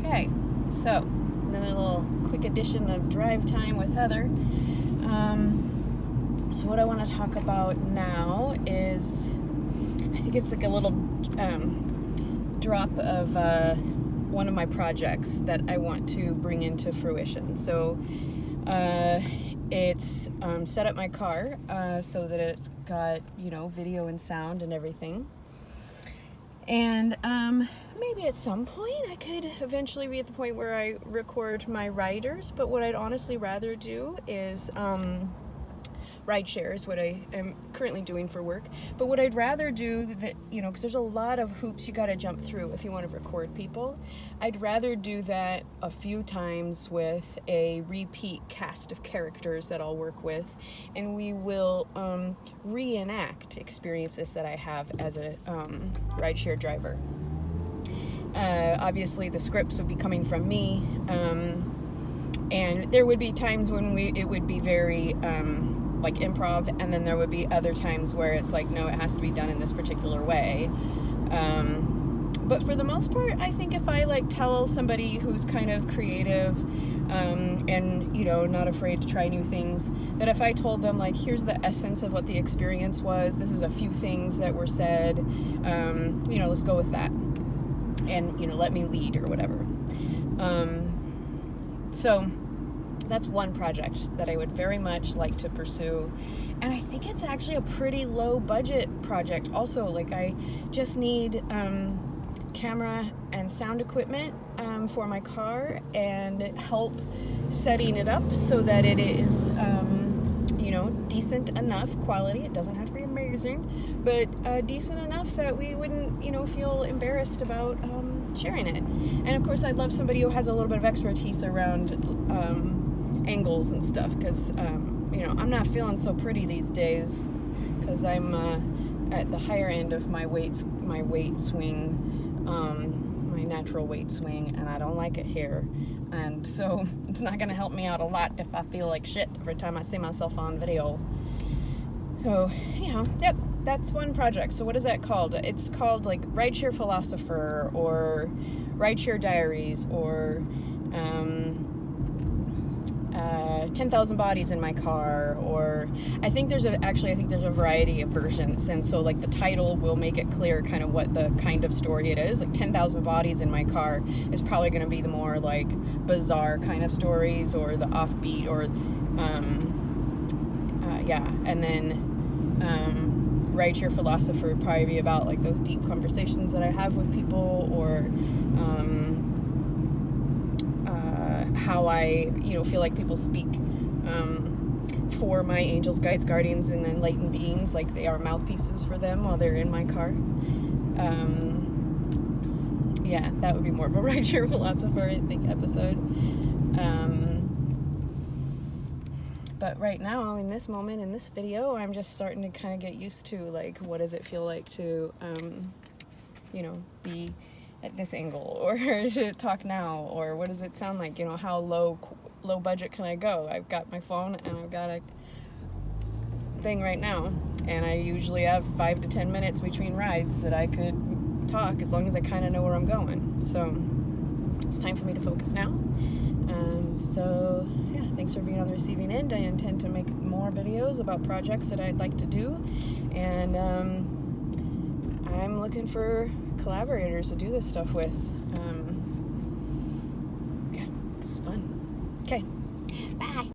Okay, so another little quick edition of Drive Time with Heather. So what I want to talk about now is, I think it's like a little drop of one of my projects that I want to bring into fruition. So it's set up my car so that it's got, video and sound and everything. And maybe at some point I could eventually be at the point where I record my riders, but what I'd honestly rather do is ride share is what I am currently doing for work. But what I'd rather do, that because there's a lot of hoops you got to jump through if you want to record people, I'd rather do that a few times with a repeat cast of characters that I'll work with, and we will reenact experiences that I have as a rideshare driver. Obviously the scripts would be coming from me, and there would be times when it would be very like improv, and then there would be other times where it's like, no, it has to be done in this particular way. But for the most part, I think if I tell somebody who's kind of creative and not afraid to try new things, that if I told them here's the essence of what the experience was, this is a few things that were said, let's go with that, and let me lead or whatever. So that's one project that I would very much like to pursue, and I think it's actually a pretty low budget project also. I just need camera and sound equipment for my car, and help setting it up so that it is decent enough quality. It doesn't have to be amazing, but decent enough that we wouldn't feel embarrassed about sharing it. And of course I'd love somebody who has a little bit of expertise around angles and stuff, because I'm not feeling so pretty these days, because I'm at the higher end of my weight swing, my natural weight swing, and I don't like it here, and so it's not going to help me out a lot if I feel like shit every time I see myself on video. So yep, that's one project. So what is that called? It's called Rideshare Philosopher, or Rideshare Diaries, or 10,000 Bodies in My Car, or I think there's a variety of versions, and so the title will make it clear kind of what the kind of story it is. 10,000 Bodies in My Car is probably going to be the more bizarre kind of stories, or the offbeat, or and then Rideshare Philosopher would probably be about those deep conversations that I have with people, or how I feel like people speak for my angels, guides, guardians, and enlightened beings, they are mouthpieces for them while they're in my car. That would be more of a Rideshare Philosopher, I think, episode. But right now, in this moment, in this video, I'm just starting to kind of get used to what does it feel like to be at this angle, or to talk now, or what does it sound like, how low budget can I go? I've got my phone and I've got a thing right now, and I usually have 5 to 10 minutes between rides that I could talk, as long as I kind of know where I'm going. So it's time for me to focus now. Thanks for being on the receiving end. I intend to make more videos about projects that I'd like to do, and I'm looking for collaborators to do this stuff with. This is fun. Okay, bye.